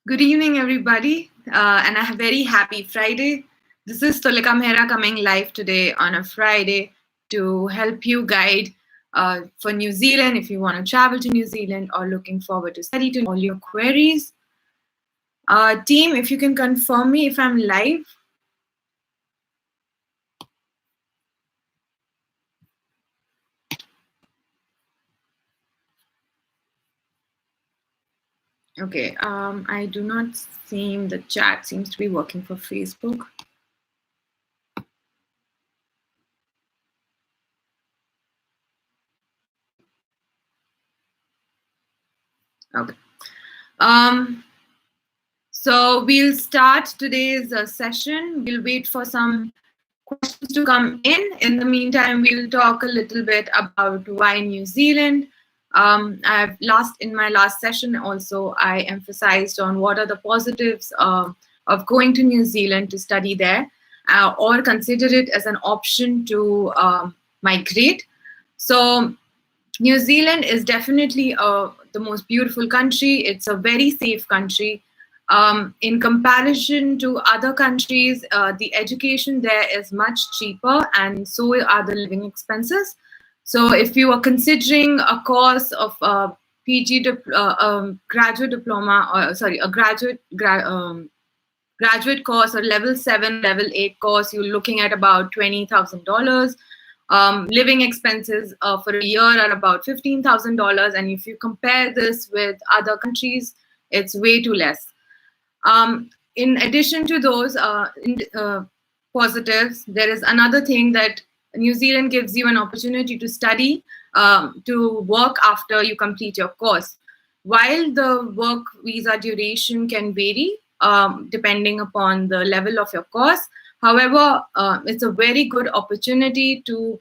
Good evening, everybody, and a very happy Friday. This is Tolika Mehra coming live today on a Friday to help you guide for New Zealand if you want to travel to New Zealand or looking forward to study to all your queries. Team, if you can confirm me if I'm live. Okay, I do not seem the chat seems to be working for Facebook. Okay. So we'll start today's session. We'll wait for some questions to come in. In the meantime, we'll talk a little bit about why New Zealand. In my last session also, I emphasized on what are the positives of going to New Zealand to study there, or consider it as an option to migrate. So New Zealand is definitely the most beautiful country. It's a very safe country. In comparison to other countries, the education there is much cheaper, and so are the living expenses. So if you are considering a course of graduate diploma, or sorry, a graduate course or level 7, level 8 course, you're looking at about $20,000. Living expenses for a year are about $15,000, and if you compare this with other countries, it's way too less. In addition to those positives, there is another thing that New Zealand gives you an opportunity to study, to work after you complete your course. While the work visa duration can vary depending upon the level of your course, however, it's a very good opportunity to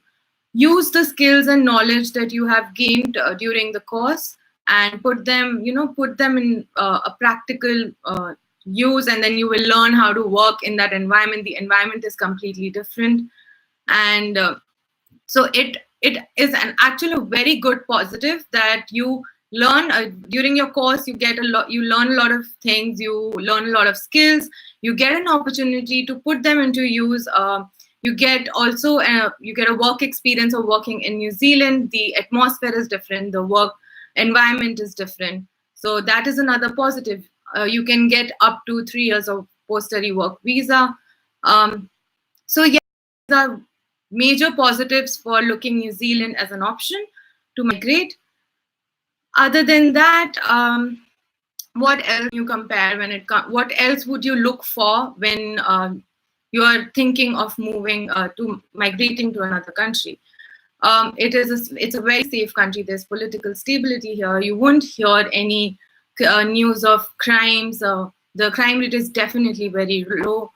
use the skills and knowledge that you have gained during the course and put them in a practical use, and then you will learn how to work in that environment. The environment is completely different, and so it is actually a very good positive that you learn during your course. You learn a lot of things, you learn a lot of skills, you get an opportunity to put them into use. You get a work experience of working in New Zealand. The atmosphere is different, the work environment is different, so that is another positive. You can get up to 3 years of post-study work visa. So yeah, these are major positives for looking New Zealand as an option to migrate. Other than that, what else you compare what else would you look for when you are thinking of moving to migrating to another country? It's a very safe country. There's political stability here. You won't hear any news of crimes. The crime rate is definitely very low.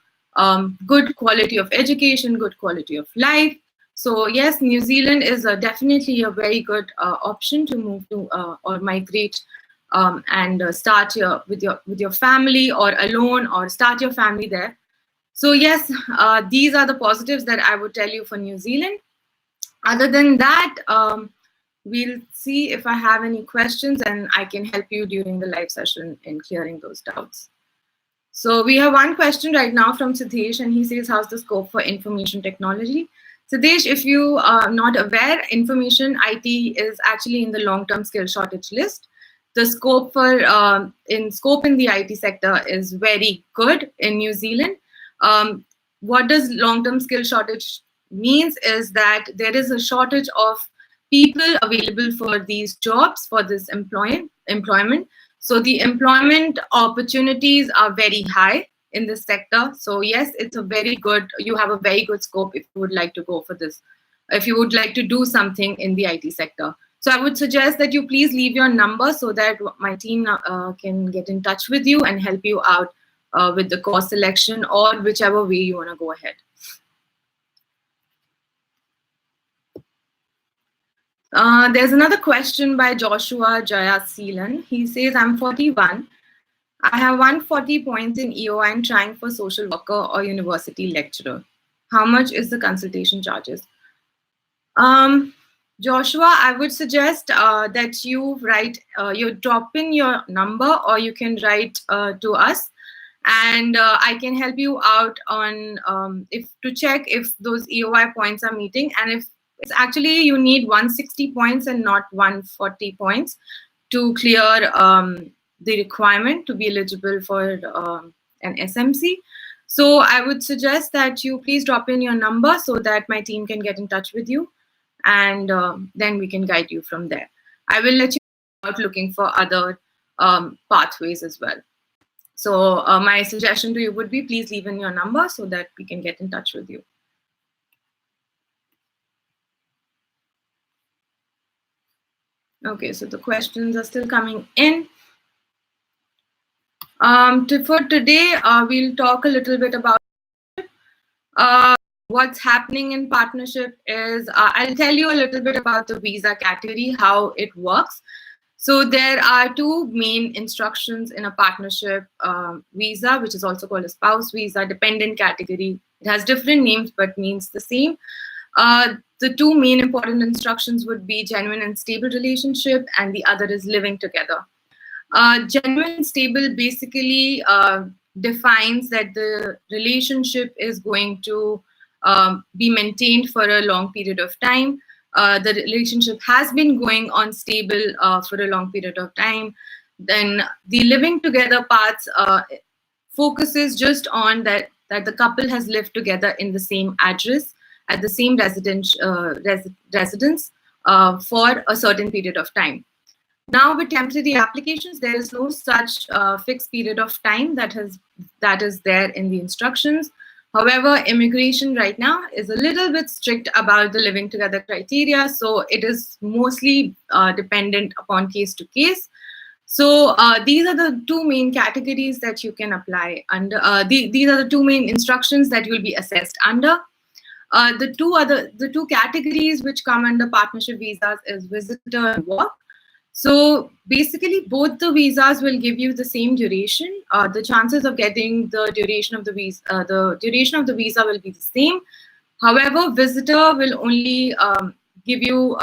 Good quality of education, good quality of life. So yes, New Zealand is definitely a very good option to move to or migrate and start with your family, or alone, or start your family there. So yes, these are the positives that I would tell you for New Zealand. Other than that, we'll see if I have any questions, and I can help you during the live session in clearing those doubts. So we have one question right now from Siddesh, and he says, how's the scope for information technology? Siddesh, if you are not aware, information IT is actually in the long-term skill shortage list. The scope for in the IT sector is very good in New Zealand. What does long-term skill shortage means is that there is a shortage of people available for these jobs, for this employment. So the employment opportunities are very high in this sector. So yes, you have a very good scope if you would like to go for this, if you would like to do something in the IT sector. So I would suggest that you please leave your number so that my team can get in touch with you and help you out with the course selection, or whichever way you want to go ahead. There's another question by Joshua Jayaseelan. He says, I'm 41. I have 140 points in EOI and trying for social worker or university lecturer. How much is the consultation charges? Joshua, I would suggest that you write, you drop in your number, or you can write to us, and I can help you out on if to check if those EOI points are meeting, and if it's actually you need 160 points and not 140 points to clear the requirement to be eligible for an SMC. So I would suggest that you please drop in your number so that my team can get in touch with you, and then we can guide you from there. I will let you know about looking for other pathways as well. So my suggestion to you would be, please leave in your number so that we can get in touch with you. Okay, so the questions are still coming in. For today, we'll talk a little bit about what's happening in partnership is, I'll tell you a little bit about the visa category, how it works. So there are two main instructions in a partnership visa, which is also called a spouse visa, dependent category. It has different names, but means the same. The two main important instructions would be genuine and stable relationship, and the other is living together. Genuine and stable basically defines that the relationship is going to be maintained for a long period of time. The relationship has been going on stable for a long period of time. Then the living together parts focuses just on that the couple has lived together in the same address at the same residence for a certain period of time. Now, with temporary applications, there is no such fixed period of time that is there in the instructions. However, immigration right now is a little bit strict about the living together criteria, so it is mostly dependent upon case to case. So these are the two main categories that you can apply under. These are the two main instructions that you will be assessed under. The two categories which come under partnership visas is visitor and work. So basically, both the visas will give you the same duration. The chances of getting the duration of the visa will be the same. However, visitor will only give you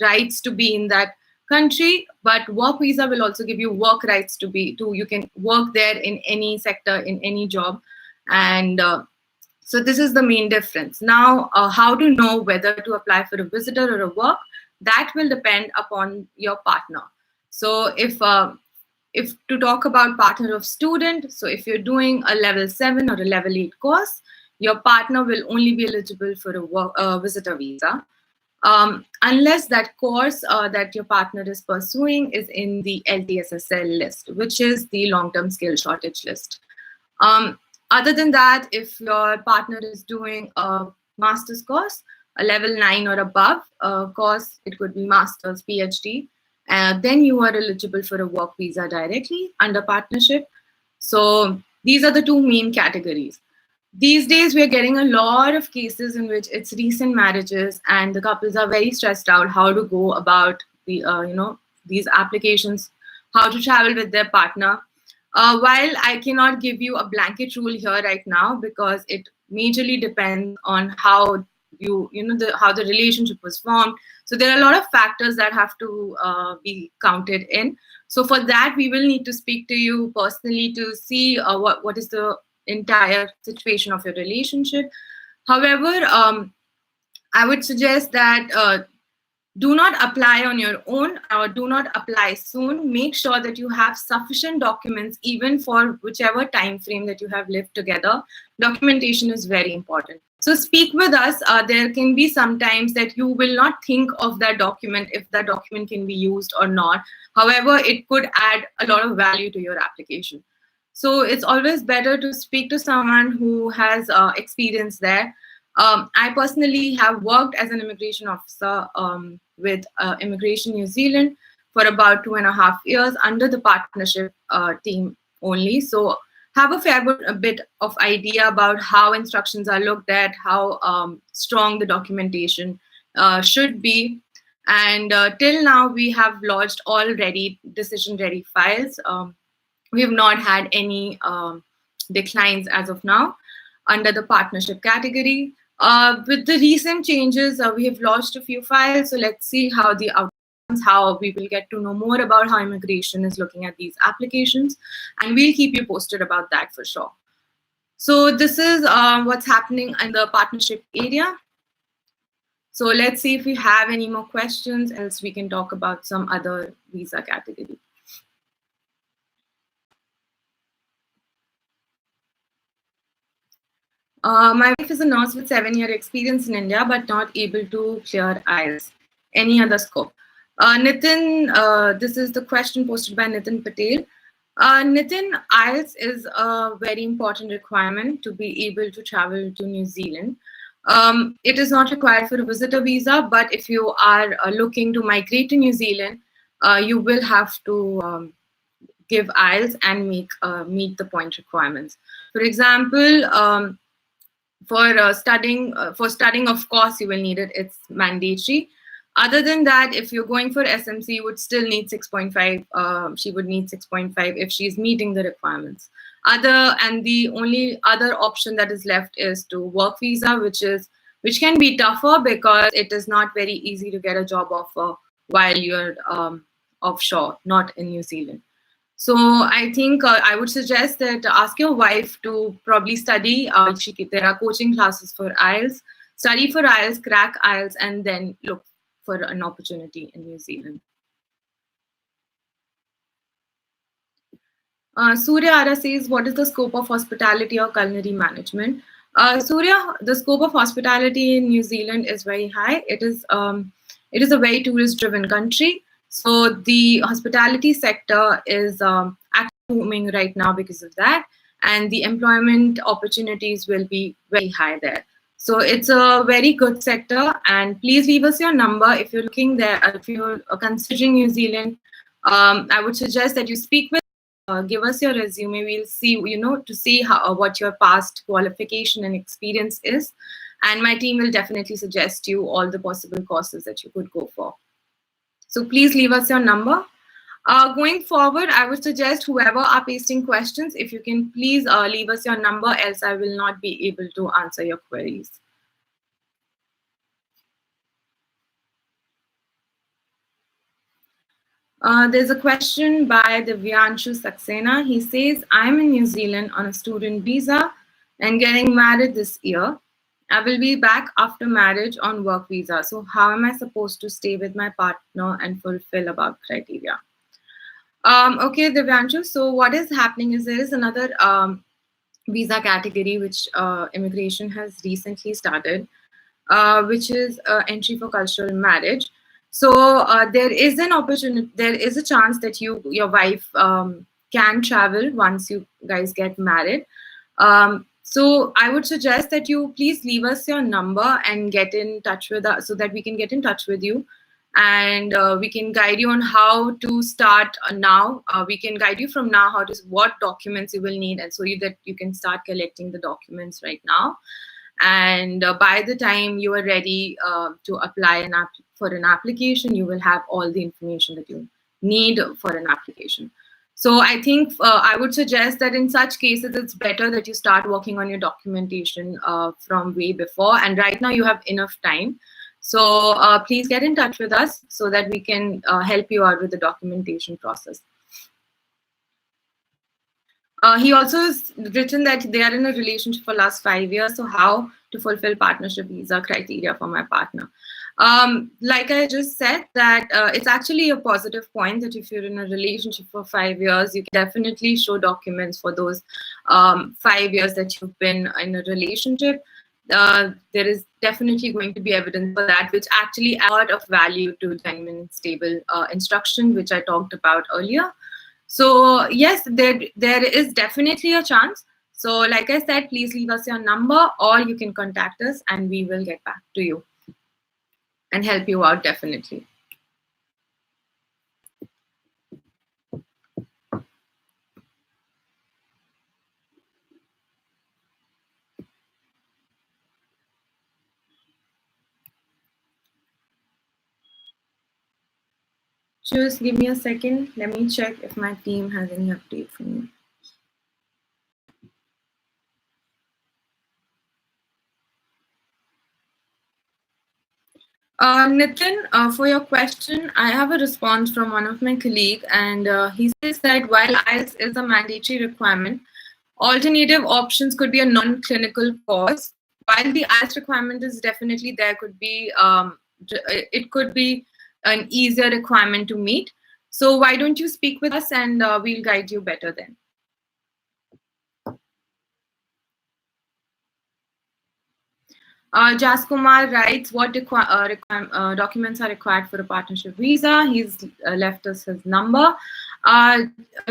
rights to be in that country, but work visa will also give you work rights you can work there in any sector, in any job, and so this is the main difference. Now, how to know whether to apply for a visitor or a work? That will depend upon your partner. So if to talk about partner of student, so if you're doing a level 7 or a level 8 course, your partner will only be eligible for a visitor visa. Unless that course that your partner is pursuing is in the LTSSL list, which is the long-term skill shortage list. Other than that, if your partner is doing a master's course, a level 9 or above course, it could be master's, PhD, then you are eligible for a work visa directly under partnership. So these are the two main categories. These days, we are getting a lot of cases in which it's recent marriages and the couples are very stressed out how to go about these applications, how to travel with their partner. While I cannot give you a blanket rule here right now because it majorly depends on how how the relationship was formed. So there are a lot of factors that have to be counted in. So for that, we will need to speak to you personally to see what is the entire situation of your relationship. However, I would suggest that do not apply on your own or do not apply soon. Make sure that you have sufficient documents even for whichever time frame that you have lived together. Documentation is very important. So speak with us. There can be sometimes that you will not think of that document if that document can be used or not. However, it could add a lot of value to your application. So it's always better to speak to someone who has experience there. I personally have worked as an immigration officer with Immigration New Zealand for about 2.5 years under the partnership team only. So have a bit of idea about how instructions are looked at, how strong the documentation should be. And till now, we have lodged all decision-ready files. We have not had any declines as of now under the partnership category. With the recent changes, we have launched a few files, so let's see how the outcomes, how we will get to know more about how immigration is looking at these applications, and we'll keep you posted about that for sure. So this is what's happening in the partnership area. So let's see if we have any more questions, else we can talk about some other visa category. My wife is a nurse with 7-year experience in India, but not able to clear IELTS. Any other scope? Nitin, this is the question posted by Nitin Patel. Nitin, IELTS is a very important requirement to be able to travel to New Zealand. It is not required for a visitor visa, but if you are looking to migrate to New Zealand, you will have to give IELTS and meet the point requirements. For example, for studying, of course, you will need it. It's mandatory. Other than that, if you're going for SMC, you would still need 6.5. She would need 6.5 if she's meeting the requirements. The only other option that is left is to work visa, which can be tougher because it is not very easy to get a job offer while you're offshore, not in New Zealand. So I think I would suggest that ask your wife to probably study. There are coaching classes for IELTS. Study for IELTS, crack IELTS, and then look for an opportunity in New Zealand. Surya Ara says, what is the scope of hospitality or culinary management? Surya, the scope of hospitality in New Zealand is very high. It is a very tourist-driven country. So the hospitality sector is actually booming right now because of that. And the employment opportunities will be very high there. So it's a very good sector. And please leave us your number if you're looking there. If you're considering New Zealand, I would suggest that you speak with give us your resume. We'll see, to see what your past qualification and experience is. And my team will definitely suggest you all the possible courses that you could go for. So please leave us your number. Going forward, I would suggest whoever are pasting questions, if you can please leave us your number, else I will not be able to answer your queries. There's a question by Divyanshu Saxena. He says, I'm in New Zealand on a student visa and getting married this year. I will be back after marriage on work visa. So how am I supposed to stay with my partner and fulfill above criteria? Okay, Divyanshu. So what is happening is there is another visa category which immigration has recently started, which is entry for cultural marriage. So there is an opportunity, there is a chance that your wife can travel once you guys get married. So I would suggest that you please leave us your number and get in touch with us so that we can get in touch with you. And we can guide you on how to start now. We can guide you from now what documents you will need, and so that you can start collecting the documents right now. And by the time you are ready to apply for an application, you will have all the information that you need for an application. So I think I would suggest that in such cases, it's better that you start working on your documentation from way before. And right now you have enough time. So please get in touch with us so that we can help you out with the documentation process. He also has written that they are in a relationship for last 5 years. So how to fulfill partnership visa criteria for my partner? Like I just said, that it's actually a positive point that if you're in a relationship for 5 years, you can definitely show documents for those 5 years that you've been in a relationship. There is definitely going to be evidence for that, which actually adds a lot of value to genuine stable instruction, which I talked about earlier. So yes, there is definitely a chance. So like I said, please leave us your number or you can contact us and we will get back to you and help you out definitely. Just give me a second. Let me check if my team has any update for me. Nitin, for your question, I have a response from one of my colleagues, and he says that while IELTS is a mandatory requirement, alternative options could be a non-clinical course. While the IELTS requirement is definitely there, could be it could be an easier requirement to meet. So why don't you speak with us, and we'll guide you better then. Jas Kumar writes what documents are required for a partnership visa. He's left us his number.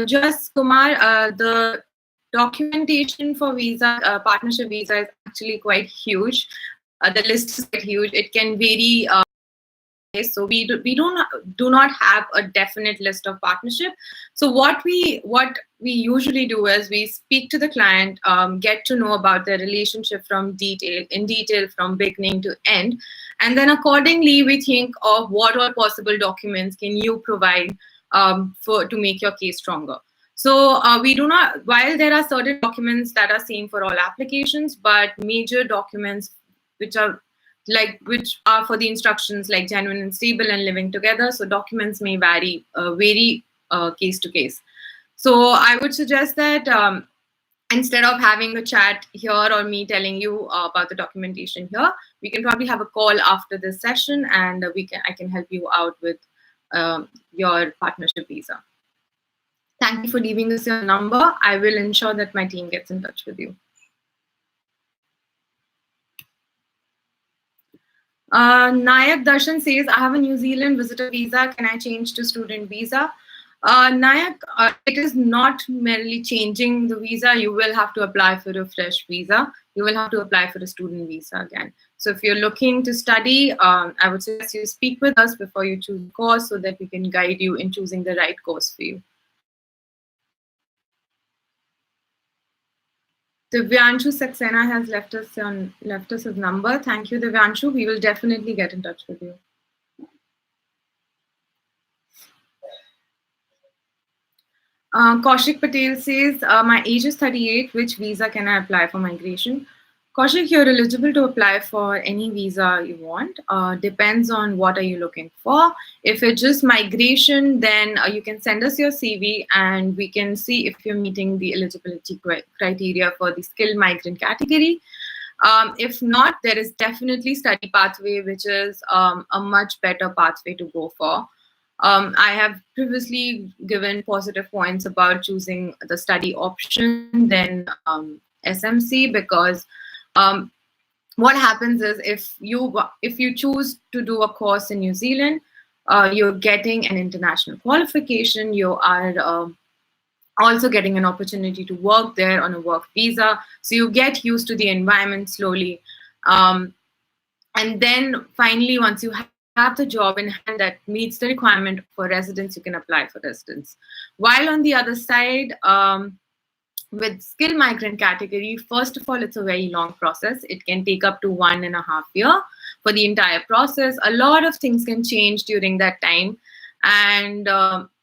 Jas Kumar, the documentation for visa, partnership visa is actually quite huge. The list is quite huge. It can vary. So we do not have a definite list of partnership. So what we usually do is we speak to the client, get to know about their relationship in detail from beginning to end, and then accordingly we think of what all possible documents can you provide to make your case stronger. So we do not, while there are certain documents that are same for all applications, but major documents which are for the instructions like genuine and stable and living together. So documents may vary case to case. So I would suggest that instead of having a chat here or me telling you about the documentation here, we can probably have a call after this session, and I can help you out with your partnership visa. Thank you for leaving us your number. I will ensure that my team gets in touch with you. Nayak Darshan says, I have a New Zealand visitor visa. Can I change to student visa? Nayak, it is not merely changing the visa. You will have to apply for a fresh visa. You will have to apply for a student visa again. So if you're looking to study, I would suggest you speak with us before you choose a course so that we can guide you in choosing the right course for you. Divyanshu Saxena has left us his number. Thank you, Divyanshu. We will definitely get in touch with you. Kaushik Patel says, my age is 38. Which visa can I apply for migration? Kaushik, you're eligible to apply for any visa you want. Depends on what are you looking for. If it's just migration, then you can send us your CV and we can see if you're meeting the eligibility criteria for the skilled migrant category. If not, there is definitely study pathway, which is a much better pathway to go for. I have previously given positive points about choosing the study option than SMC, because what happens is if you choose to do a course in New Zealand, you're getting an international qualification. You are also getting an opportunity to work there on a work visa. So you get used to the environment slowly. And then finally, once you have the job in hand that meets the requirement for residence, you can apply for residence. While on the other side, with skilled migrant category, first of all, it's a very long process. It can take up to 1.5 years for the entire process. A lot of things can change during that time. And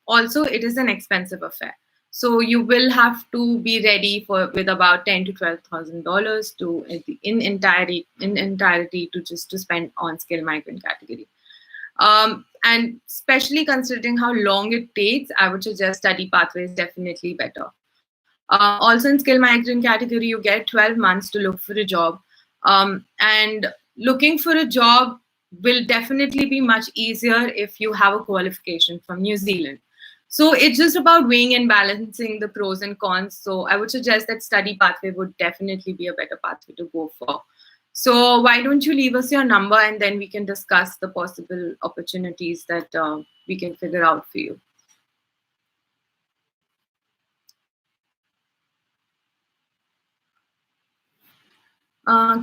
also, it is an expensive affair. So you will have to be ready with about $10,000 to $12,000 in entirety to spend on skilled migrant category. And especially considering how long it takes, I would suggest study pathway is definitely better. Also in skilled migrant category, you get 12 months to look for a job. And looking for a job will definitely be much easier if you have a qualification from New Zealand. So it's just about weighing and balancing the pros and cons. So I would suggest that study pathway would definitely be a better pathway to go for. So why don't you leave us your number, and then we can discuss the possible opportunities that we can figure out for you.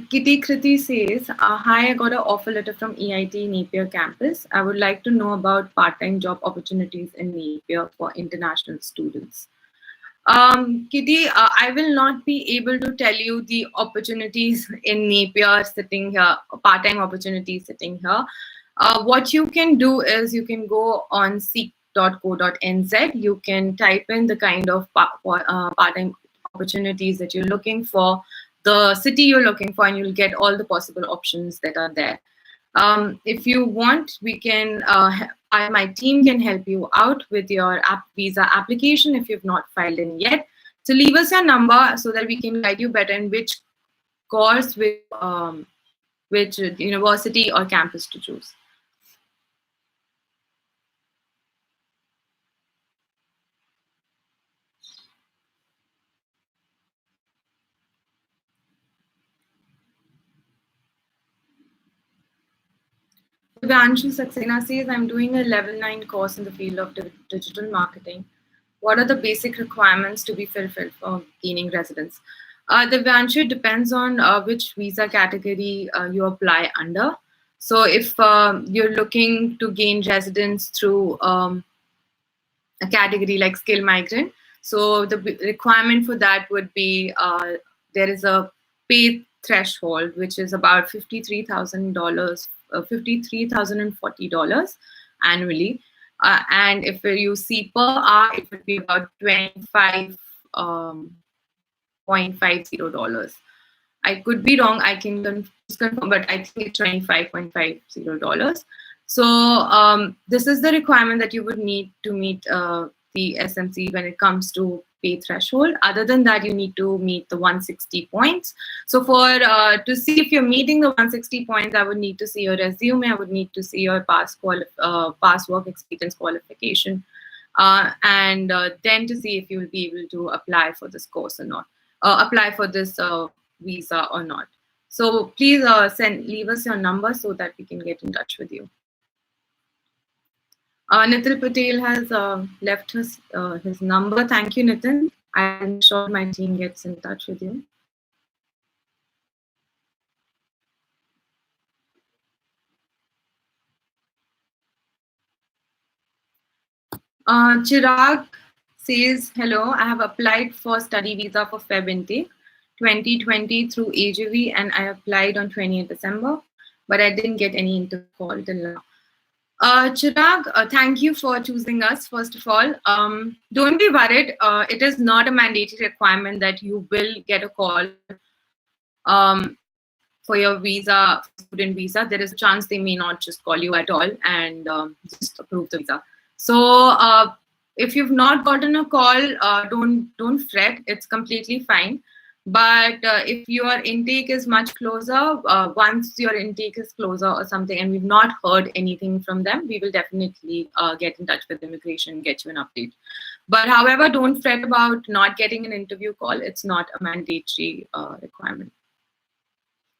Kitty Kriti says, hi, I got an offer letter from EIT Napier campus. I would like to know about part-time job opportunities in Napier for international students. Kitty, I will not be able to tell you the opportunities in Napier sitting here, part-time opportunities sitting here. What you can do is you can go on seek.co.nz. You can type in the kind of part-time opportunities that you're looking for, the city you're looking for, and you'll get all the possible options that are there. If you want, we can. My team can help you out with your visa application if you've not filed in yet. So leave us your number so that we can guide you better in which course, which university or campus to choose. Vanshu Saxena says, I'm doing a level 9 course in the field of digital marketing. What are the basic requirements to be fulfilled for gaining residence? The Vanshu depends on which visa category you apply under. So if you're looking to gain residence through a category like skill migrant, so the requirement for that would be there is a pay threshold which is about $53,000, $53,040 annually, and if you see per hour, it would be about 25.50 dollars. I could be wrong. I can just confirm, but I think it's $25.50. So this is the requirement that you would need to meet the SMC when it comes to pay threshold. Other than that, you need to meet the 160 points. So for to see if you're meeting the 160 points, I would need to see your resume. I would need to see your past work experience qualification, and then to see if you will be able to apply for this course or not, apply for this visa or not. So please leave us your number so that we can get in touch with you. Nitin Patel has left his number. Thank you, Nitin. I'm sure my team gets in touch with you. Chirag says, hello, I have applied for study visa for Feb intake 2020 through AGV, and I applied on 20th December, but I didn't get any interview call till now. Chirag, thank you for choosing us, first of all. Don't be worried. It is not a mandatory requirement that you will get a call for your visa, student visa. There is a chance they may not just call you at all and just approve the visa. So if you've not gotten a call, don't fret. It's completely fine. But if your intake is much closer, once your intake is closer or something, and we've not heard anything from them, we will definitely get in touch with immigration and get you an update. But however, don't fret about not getting an interview call. It's not a mandatory requirement.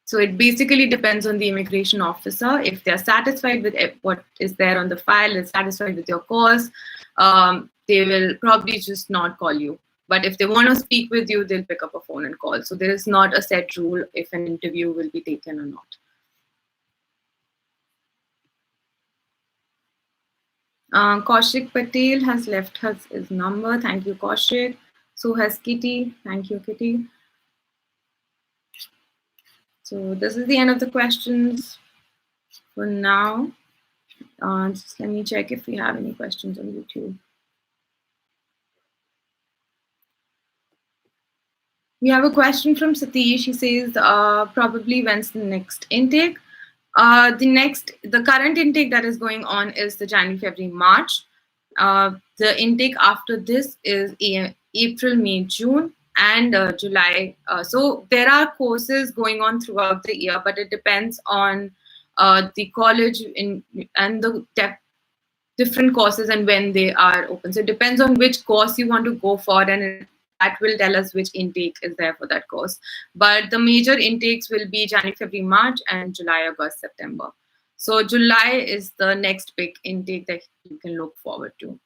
So it basically depends on the immigration officer. If they're satisfied with what is there on the file, is satisfied with your course, they will probably just not call you. But if they want to speak with you, they'll pick up a phone and call. So there is not a set rule if an interview will be taken or not. Kaushik Patel has left his number. Thank you, Kaushik. So has Kitty. Thank you, Kitty. So this is the end of the questions for now. Just let me check if we have any questions on YouTube. We have a question from Satish. He says, probably when's the next intake? The current intake that is going on is the January, February, March. The intake after this is April, May, June, and July. So there are courses going on throughout the year, but it depends on the college and the different courses and when they are open. So it depends on which course you want to go for, and that will tell us which intake is there for that course. But the major intakes will be January, February, March, and July, August, September. So July is the next big intake that you can look forward to.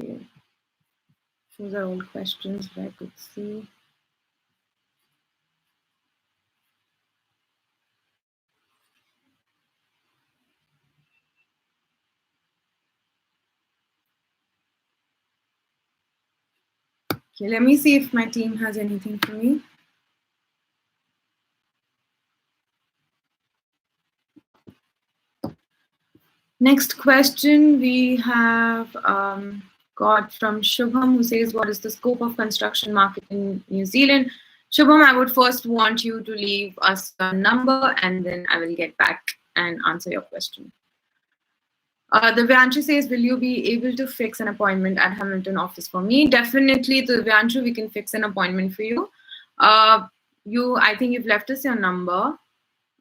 Okay. Those are all questions that I could see. Okay, let me see if my team has anything for me. Next question we have got from Shubham, who says, what is the scope of construction market in New Zealand? Shubham, I would first want you to leave us your number and then I will get back and answer your question. The Vyanshu says, will you be able to fix an appointment at Hamilton office for me? Definitely, the Vyanshu, we can fix an appointment for you. I think you've left us your number.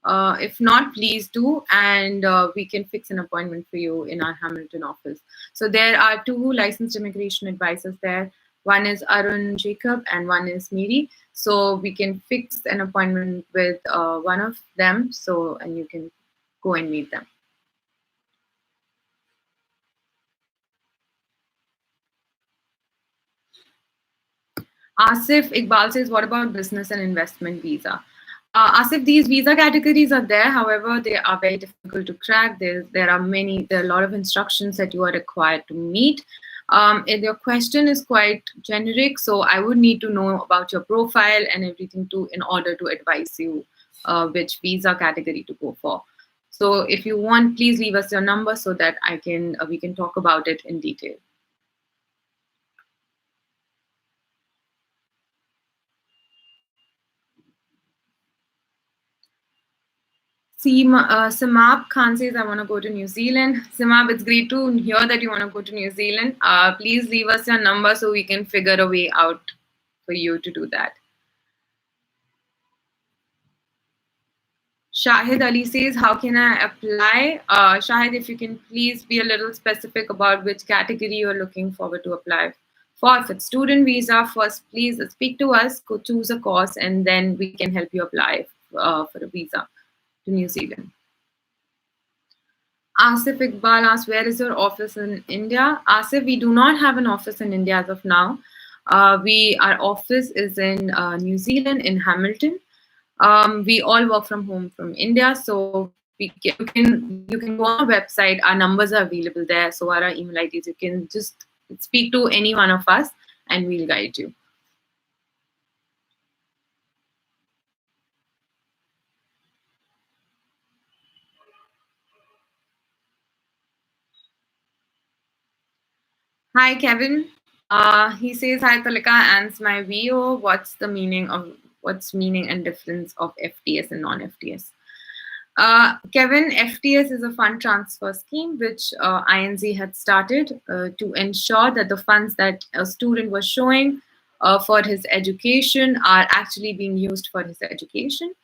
If not, please do, and we can fix an appointment for you in our Hamilton office. So there are two licensed immigration advisors there. One is Arun Jacob and one is Miri. So we can fix an appointment with one of them. And you can go and meet them. Asif Iqbal says, what about business and investment visa? Asif, these visa categories are there. However, they are very difficult to crack. There are a lot of instructions that you are required to meet. And your question is quite generic, so I would need to know about your profile and everything in order to advise you which visa category to go for. So if you want, please leave us your number so that we can talk about it in detail. Samab Khan says, I want to go to New Zealand. Samab, it's great to hear that you want to go to New Zealand. Please leave us your number so we can figure a way out for you to do that. Shahid Ali says, how can I apply? Shahid, if you can please be a little specific about which category you're looking forward to apply for. If it's student visa, first please speak to us, go choose a course, and then we can help you apply for a visa to New Zealand. Asif Iqbal asks, where is your office in India? Asif, we do not have an office in India as of now. Our office is in New Zealand, in Hamilton. We all work from home from India, so you can go on our website. Our numbers are available there, so are our email IDs. You can just speak to any one of us, and we'll guide you. Hi, Kevin. He says, hi, Talika, and my VO. What's meaning and difference of FTS and non-FTS? Kevin, FTS is a fund transfer scheme which INZ had started to ensure that the funds that a student was showing for his education are actually being used for his education.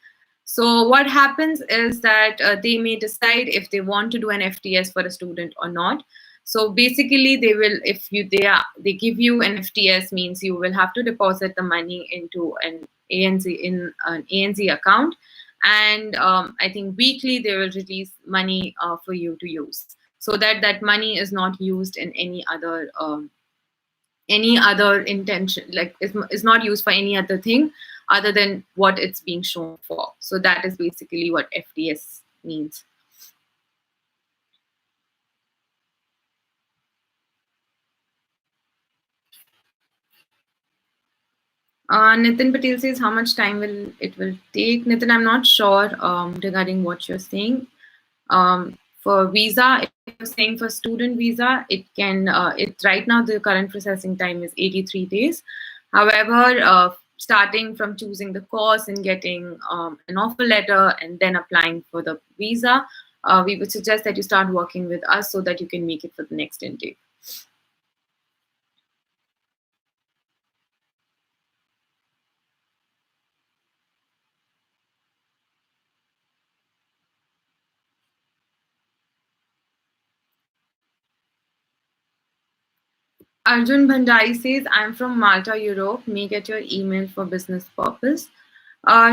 So what happens is that they may decide if they want to do an FTS for a student or not. So basically, they will, if you they give you an FTS, means you will have to deposit the money into an ANZ account, and I think weekly they will release money for you to use, so that money is not used in any other intention, like it's not used for any other thing other than what it's being shown for. So that is basically what FTS means. Nitin Patel says, how much time will it take? Nitin, I'm not sure regarding what you're saying. For visa, if you're saying for student visa, it's right now the current processing time is 83 days. However, starting from choosing the course and getting an offer letter and then applying for the visa, we would suggest that you start working with us so that you can make it for the next intake. Arjun Bhandari says, I'm from Malta, Europe. May get your email for business purpose.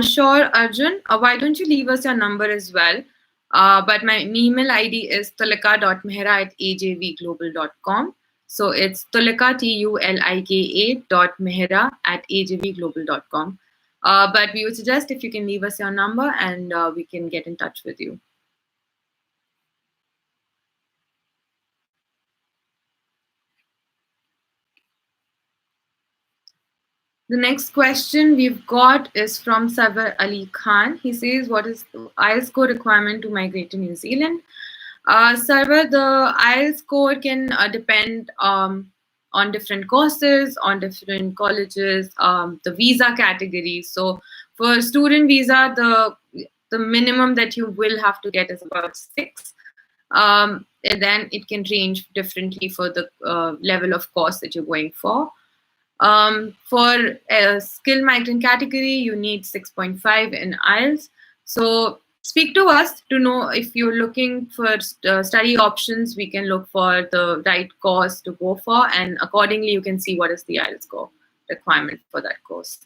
Sure, Arjun. Why don't you leave us your number as well? But my email ID is tulika.mehra@ajvglobal.com. So it's tulika, tulika.mehra@ajvglobal.com. But we would suggest if you can leave us your number and we can get in touch with you. The next question we've got is from Sabar Ali Khan. He says, what is the IELTS score requirement to migrate to New Zealand? Sarva, the IELTS score can depend on different courses, on different colleges, the visa categories. So for student visa, the minimum that you will have to get is about 6. And then it can range differently for the level of course that you're going for. For a skilled migrant category, you need 6.5 in IELTS. So speak to us to know if you're looking for study options. We can look for the right course to go for, and accordingly, you can see what is the IELTS score requirement for that course.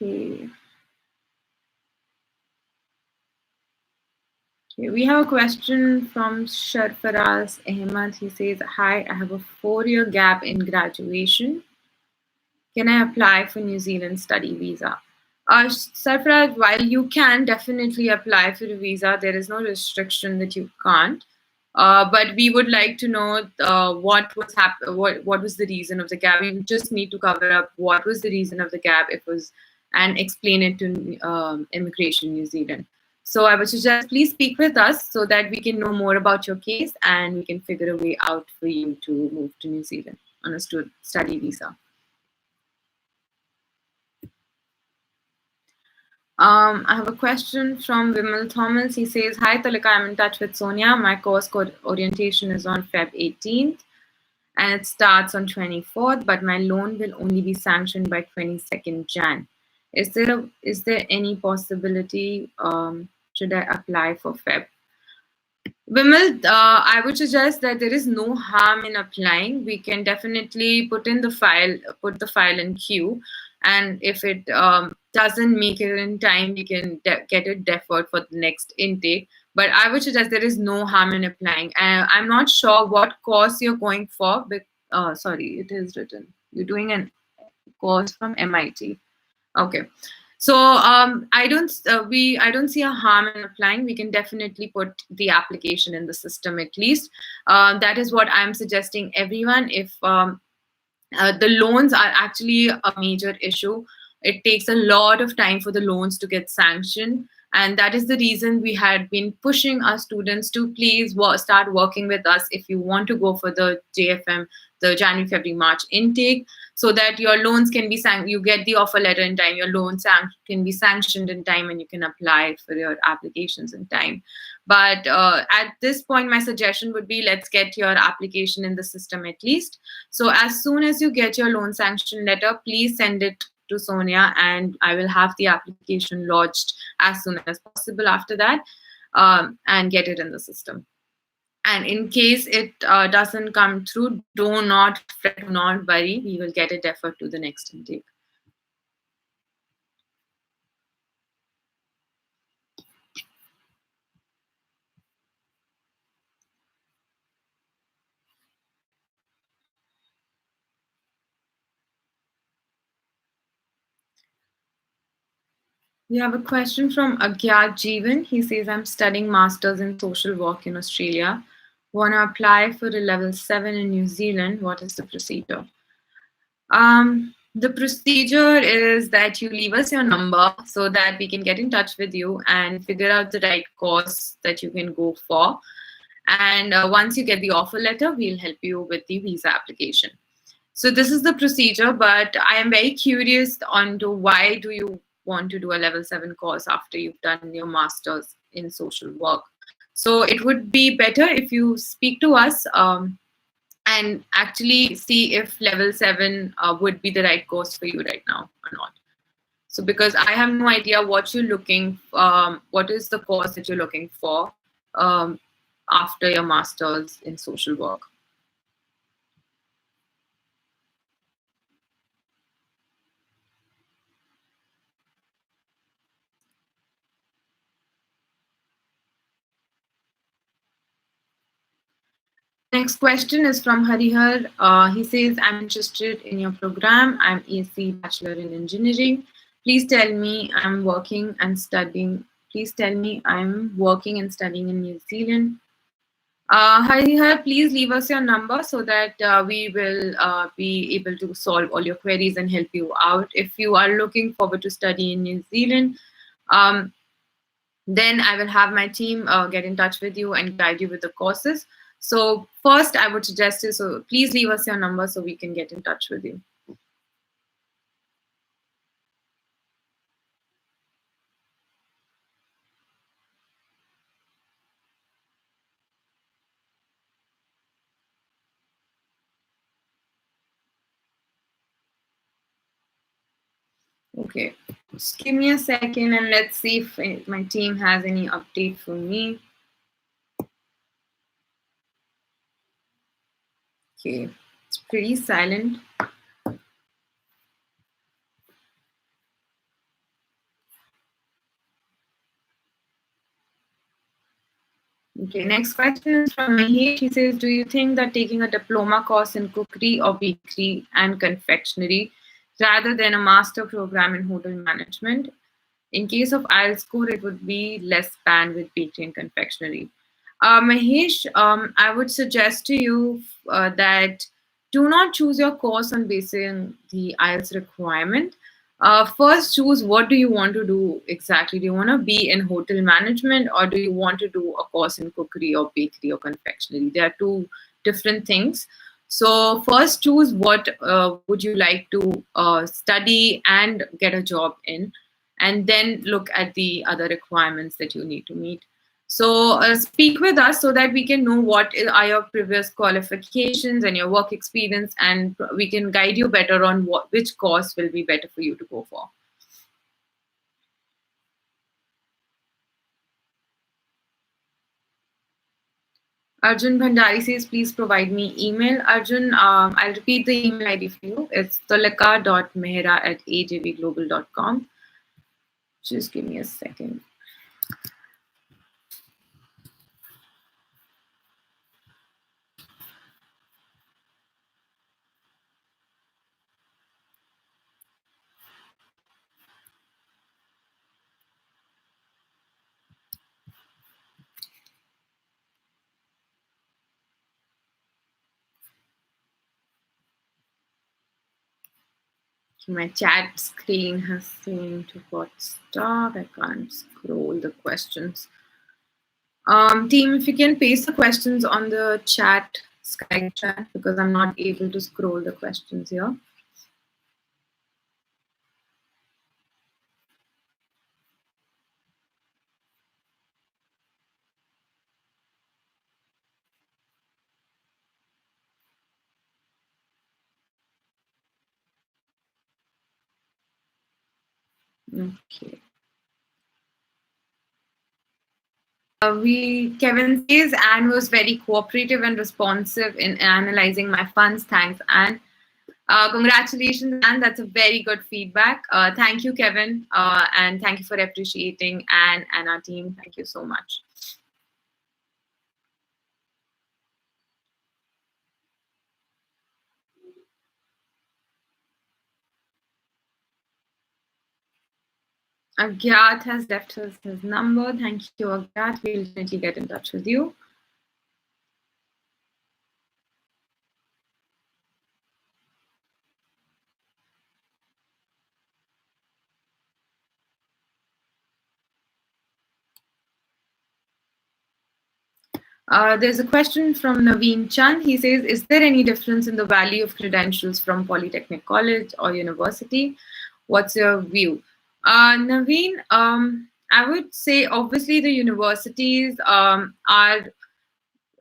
Okay. Okay, we have a question from Sharfaraz Ahmad. He says, "Hi, I have a 4-year gap in graduation. Can I apply for New Zealand study visa?" Sarfaraz, while you can definitely apply for a visa, there is no restriction that you can't. But we would like to know what was the reason of the gap. We just need to cover up what was the reason of the gap. And explain it to Immigration New Zealand. So I would suggest please speak with us so that we can know more about your case and we can figure a way out for you to move to New Zealand on a study visa. I have a question from Vimal Thomas. He says, "Hi Talika, I'm in touch with Sonia. My course orientation is on Feb 18th and it starts on 24th, but my loan will only be sanctioned by 22nd Jan. Is there any possibility should I apply for Feb?" Vimal, I would suggest that there is no harm in applying. We can definitely put the file in queue, and if it doesn't make it in time, we can get it deferred for the next intake. But I would suggest there is no harm in applying. I'm not sure what course you're going for, but sorry, it is written. You're doing a course from MIT. Okay. So I don't see a harm in applying. We can definitely put the application in the system at least. That is what I'm suggesting everyone. If the loans are actually a major issue, it takes a lot of time for the loans to get sanctioned. And that is the reason we had been pushing our students to please start working with us if you want to go for the JFM, the January, February, March intake, so that your loans can be you get the offer letter in time, your loans can be sanctioned in time, and you can apply for your applications in time. But at this point, my suggestion would be, let's get your application in the system at least. So as soon as you get your loan sanction letter, please send it to Sonia, and I will have the application lodged as soon as possible after that, and get it in the system. And in case it doesn't come through, do not fret, do not worry. We will get it deferred to the next intake. We have a question from Agyat Jeevan. He says, "I'm studying Masters in Social Work in Australia. Want to apply for a level 7 in New Zealand. What is the procedure?" The procedure is that you leave us your number so that we can get in touch with you and figure out the right course that you can go for. And once you get the offer letter, we'll help you with the visa application. So this is the procedure, but I am very curious onto why do you want to do a level 7 course after you've done your master's in social work. So it would be better if you speak to us and actually see if level 7 would be the right course for you right now or not. So because I have no idea what you're looking, what is the course that you're looking for after your master's in social work. Next question is from Harihar. He says, "I'm interested in your program. I'm ESC Bachelor in Engineering. Please tell me I'm working and studying. Please tell me I'm working and studying in New Zealand. Hi, please leave us your number so that we will be able to solve all your queries and help you out. If you are looking forward to study in New Zealand, um, then I will have my team get in touch with you and guide you with the courses. So first, I would suggest you, so please leave us your number so we can get in touch with you. Okay, just give me a second and let's see if my team has any update for me. Okay, it's pretty silent. Okay, next question is from Mahesh. He says, do you think that taking a diploma course in cookery or bakery and confectionery rather than a master program in hotel management, in case of IELTS score, it would be less band with bakery and confectionery? Mahesh, I would suggest to you that do not choose your course on basing the IELTS requirement. First, choose what do you want to do exactly. Do you want to be in hotel management or do you want to do a course in cookery or bakery or confectionery? They are two different things. So first, choose what would you like to study and get a job in, and then look at the other requirements that you need to meet. So speak with us so that we can know what are your previous qualifications and your work experience, and we can guide you better on which course will be better for you to go for. Arjun Bhandari says, please provide me email. Arjun, I'll repeat the email ID for you. It's tulika.mehra@ajvglobal.com. Just give me a second. My chat screen has seemed to got stuck. I can't scroll the questions. Team, if you can paste the questions on the chat, Skype chat, because I'm not able to scroll the questions here. Okay. Kevin says Anne was very cooperative and responsive in analyzing my funds. Thanks, Anne. Congratulations, Anne. That's a very good feedback. Thank you, Kevin, and thank you for appreciating Anne and our team. Thank you so much. Agyat has left us his number. Thank you, Agyat. We'll definitely get in touch with you. There's a question from Naveen Chand. He says, is there any difference in the value of credentials from Polytechnic College or university? What's your view? Naveen, I would say obviously the universities are,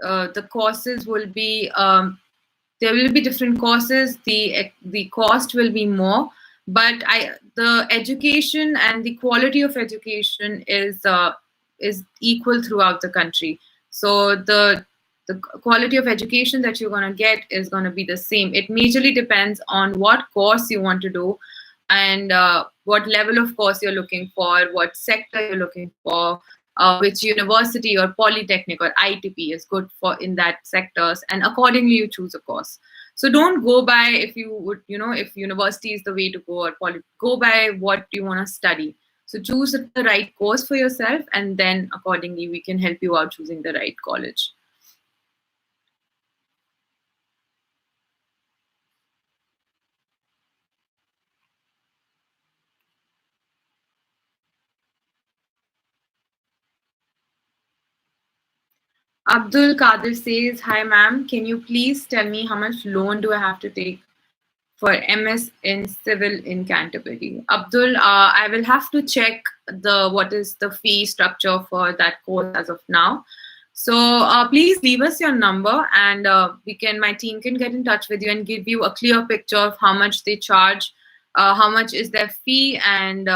the courses will be, there will be different courses, the cost will be more, but the education and the quality of education is equal throughout the country. So the quality of education that you're going to get is going to be the same. It majorly depends on what course you want to do and what level of course you're looking for, what sector you're looking for, which university or polytechnic or ITP is good for in that sectors, and accordingly you choose a course. So don't go by if you would, if university is the way to go, or go by what you want to study. So choose the right course for yourself, and then accordingly we can help you out choosing the right college. Abdul Kadir says, "Hi ma'am, can you please tell me how much loan do I have to take for MS in civil in Canterbury?" Abdul, I will have to check the what is the fee structure for that course as of now. So please leave us your number, and my team can get in touch with you and give you a clear picture of how much they charge, how much is their fee, and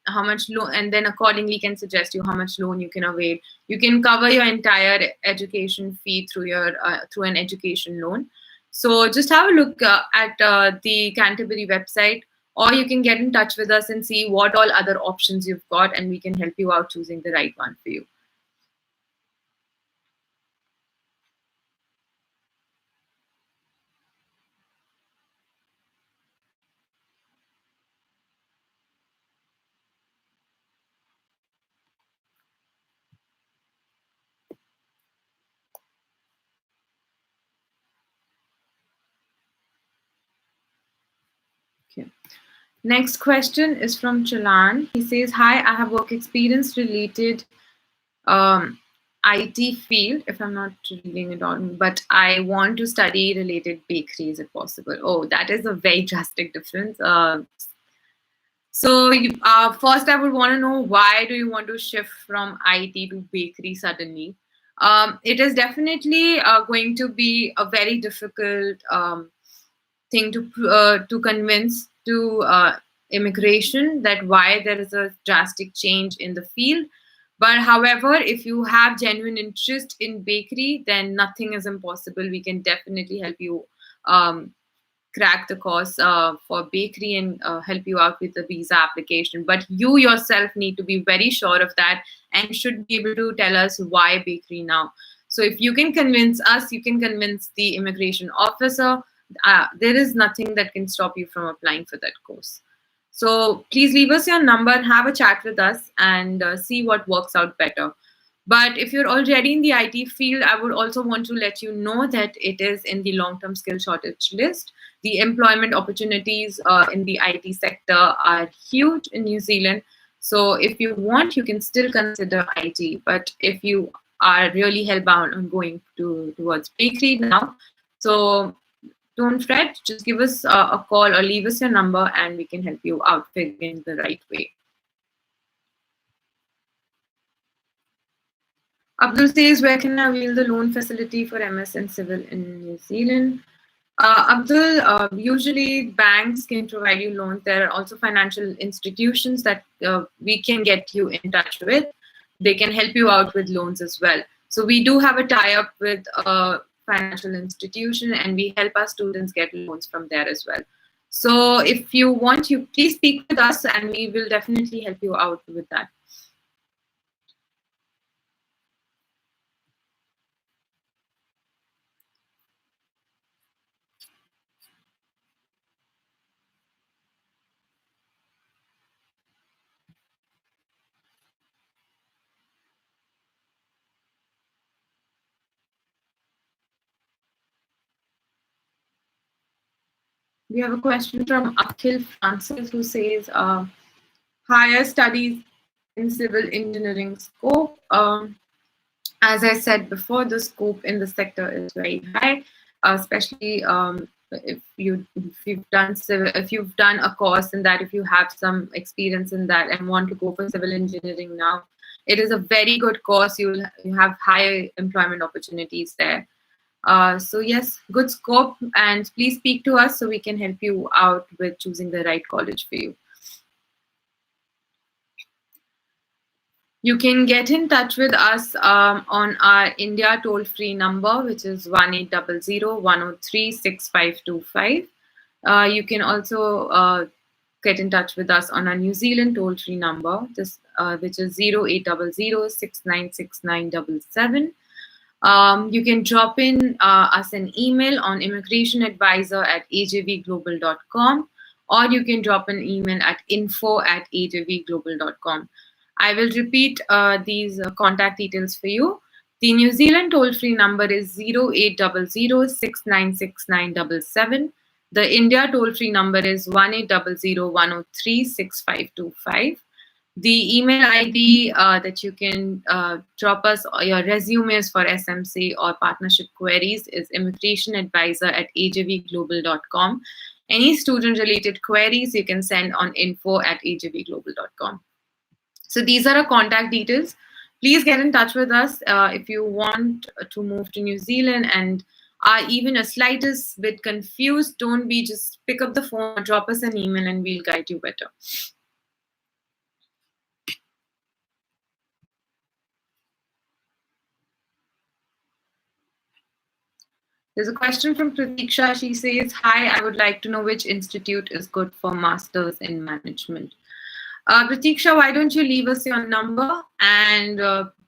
how much loan, and then accordingly can suggest you how much loan you can avail. You can cover your entire education fee through your through an education loan. So just have a look at the Canterbury website, or you can get in touch with us and see what all other options you've got, and we can help you out choosing the right one for you. Okay. Next question is from Chalan. He says, "Hi, I have work experience related um, IT field, if I'm not reading it on, but I want to study related bakery. Is it possible?" Oh, that is a very drastic difference. First, I would want to know, why do you want to shift from IT to bakery suddenly? It is definitely going to be a very difficult thing to convince to immigration that why there is a drastic change in the field. But however, if you have genuine interest in bakery, then nothing is impossible. We can definitely help you um, crack the course for bakery and help you out with the visa application. But you yourself need to be very sure of that and should be able to tell us why bakery now. So if you can convince us, you can convince the immigration officer. There is nothing that can stop you from applying for that course. So please leave us your number, have a chat with us, and see what works out better. But if you're already in the IT field, I would also want to let you know that it is in the long-term skill shortage list. The employment opportunities in the IT sector are huge in New Zealand. So if you want, you can still consider IT. But if you are really hellbound on going towards bakery now, so don't fret. Just give us a call or leave us your number, and we can help you out figuring the right way. Abdul says, "Where can I avail the loan facility for MS and Civil in New Zealand?" Abdul, usually banks can provide you loans. There are also financial institutions that we can get you in touch with. They can help you out with loans as well. So we do have a tie-up with a financial institution, and we help our students get loans from there as well. So if you want, you please speak with us, and we will definitely help you out with that. We have a question from Akhil Francis, who says, "Higher studies in civil engineering scope." As I said before, the scope in the sector is very high, especially if you've done a course in that, if you have some experience in that and want to go for civil engineering now, it is a very good course. You have high employment opportunities there. So yes, good scope, and please speak to us so we can help you out with choosing the right college for you. You can get in touch with us on our India toll-free number, which is 1800-103-6525. You can also get in touch with us on our New Zealand toll-free number, which is 0800-696977. You can drop in us an email on immigrationadvisor@ajvglobal.com, or you can drop an email at info@ajvglobal.com. I will repeat these contact details for you. The New Zealand toll-free number is 0800-696977. The India toll-free number is 1800-103-6525. The email ID that you can drop us your resumes for SMC or partnership queries is immigrationadvisor@ajvglobal.com. Any student-related queries you can send on info@ajvglobal.com. So these are our contact details. Please get in touch with us if you want to move to New Zealand and are even a slightest bit confused. Don't be, just pick up the phone or drop us an email and we'll guide you better. There's a question from Pratiksha. She says, hi, I would like to know which institute is good for Masters in Management. Pratiksha, why don't you leave us your number and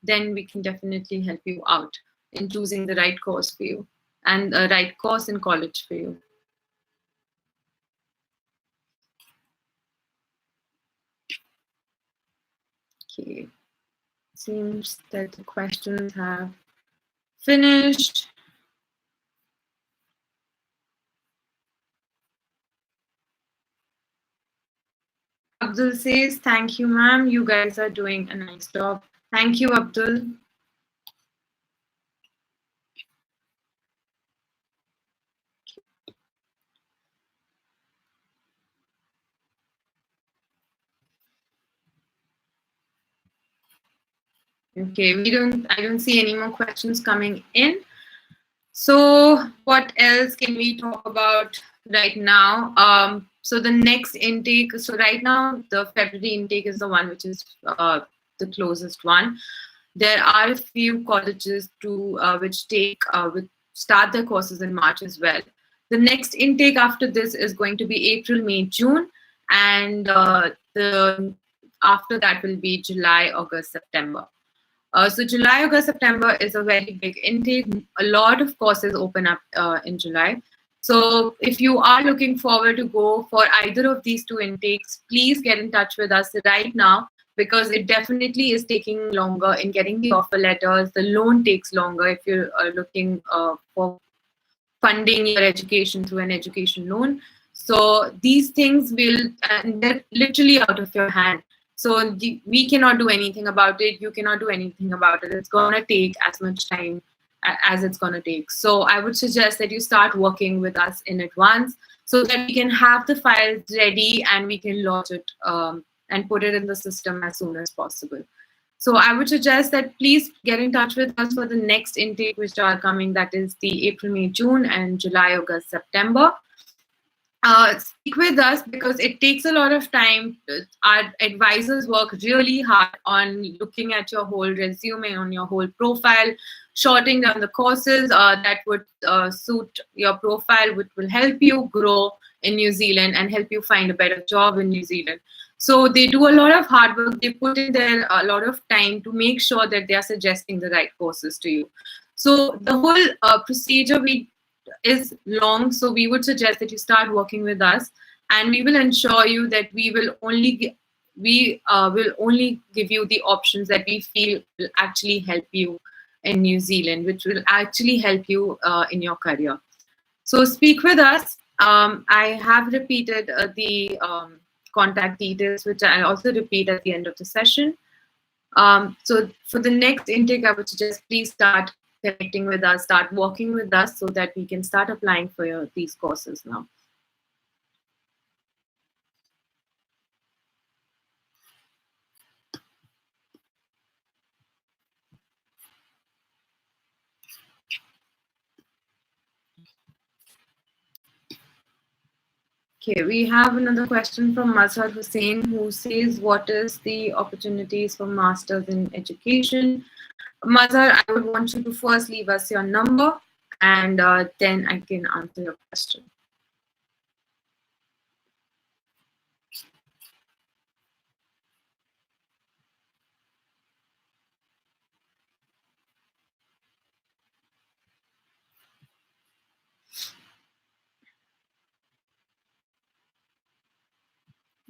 then we can definitely help you out in choosing the right course for you and the right course in college for you. Okay, seems that the questions have finished. Abdul says, thank you, ma'am. You guys are doing a nice job. Thank you, Abdul. Okay, I don't see any more questions coming in. So what else can we talk about right now? So the next intake, so right now the February intake is the one which is the closest one. There are a few colleges which start their courses in March as well. The next intake after this is going to be April, May, June, and after that will be July, August, September. So July, August, September is a very big intake. A lot of courses open up in July. So if you are looking forward to go for either of these two intakes, please get in touch with us right now, because it definitely is taking longer in getting the offer letters. The loan takes longer if you're looking for funding your education through an education loan. So these things they're literally out of your hand. So we cannot do anything about it. You cannot do anything about it. It's going to take as much time as it's going to take. So I would suggest that you start working with us in advance so that we can have the files ready and we can launch it and put it in the system as soon as possible. So I would suggest that please get in touch with us for the next intake which are coming. That is the April, May, June, and July, August, September. Speak with us because it takes a lot of time. Our advisors work really hard on looking at your whole resume, on your whole profile, shorting down the courses that would suit your profile, which will help you grow in New Zealand and help you find a better job in New Zealand. So they do a lot of hard work. They put in there a lot of time to make sure that they are suggesting the right courses to you. So the whole procedure is long, so we would suggest that you start working with us, and we will ensure you that we will only give you the options that we feel will actually help you in New Zealand, which will actually help you in your career. So speak with us. I have repeated the contact details, which I also repeat at the end of the session. So for the next intake, I would suggest please start connecting with us, start working with us so that we can start applying for these courses now. Okay, we have another question from Mazhar Hussain, who says, what is the opportunities for Masters in Education? Mazhar, I would want you to first leave us your number and then I can answer your question.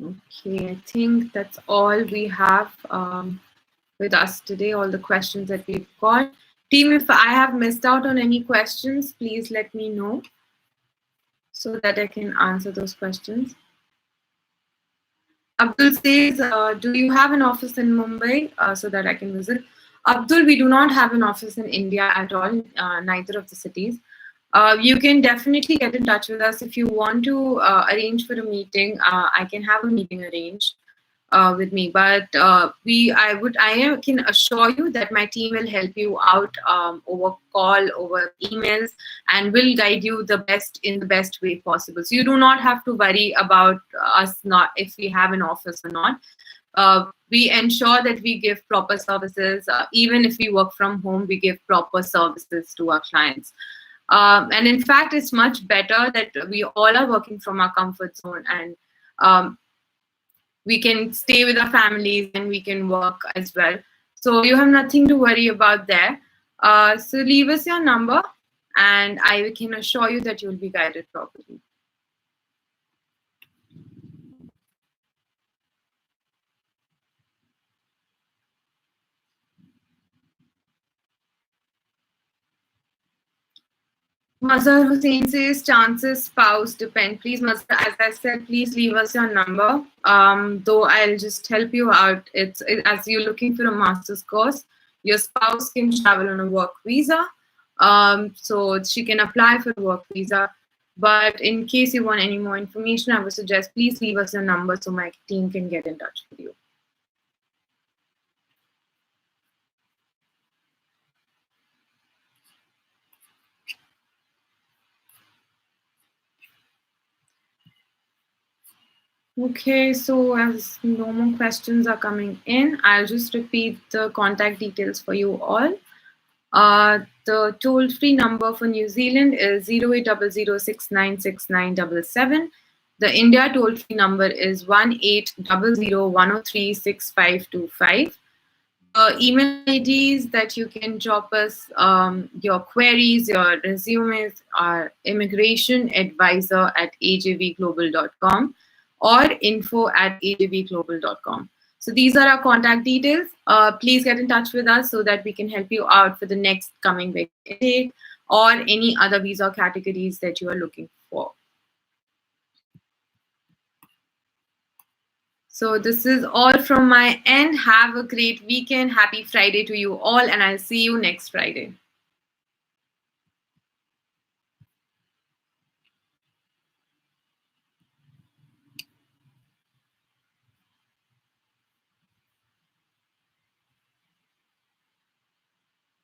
Okay, I think that's all we have with us today, all the questions that we've got. Team, if I have missed out on any questions, please let me know so that I can answer those questions. Abdul says, do you have an office in Mumbai so that I can visit? Abdul, we do not have an office in India at all, neither of the cities. You can definitely get in touch with us if you want to arrange for a meeting. I can have a meeting arranged with me, but I can assure you that my team will help you out over call, over emails, and will guide you the best in the best way possible. So you do not have to worry about us not if we have an office or not. We ensure that we give proper services. Even if we work from home, we give proper services to our clients. And in fact, it's much better that we all are working from our comfort zone, and we can stay with our families and we can work as well. So you have nothing to worry about there. So leave us your number, and I can assure you that you will be guided properly. Mazhar Hussain says chances, spouse, depend. Please, Mazhar, as I said, please leave us your number. Though I'll just help you out. As you're looking for a master's course, your spouse can travel on a work visa. So she can apply for a work visa. But in case you want any more information, I would suggest please leave us your number so my team can get in touch with you. Okay, so as no more questions are coming in, I'll just repeat the contact details for you all. The toll-free number for New Zealand is 0800696977. The India toll-free number is 180010365525. The email IDs that you can drop us your queries, your resumes are immigrationadvisor@ajvglobal.com or info@ajvglobal.com. So these are our contact details. Please get in touch with us so that we can help you out for the next coming intake or any other visa categories that you are looking for. So this is all from my end. Have a great weekend. Happy Friday to you all, and I'll see you next Friday.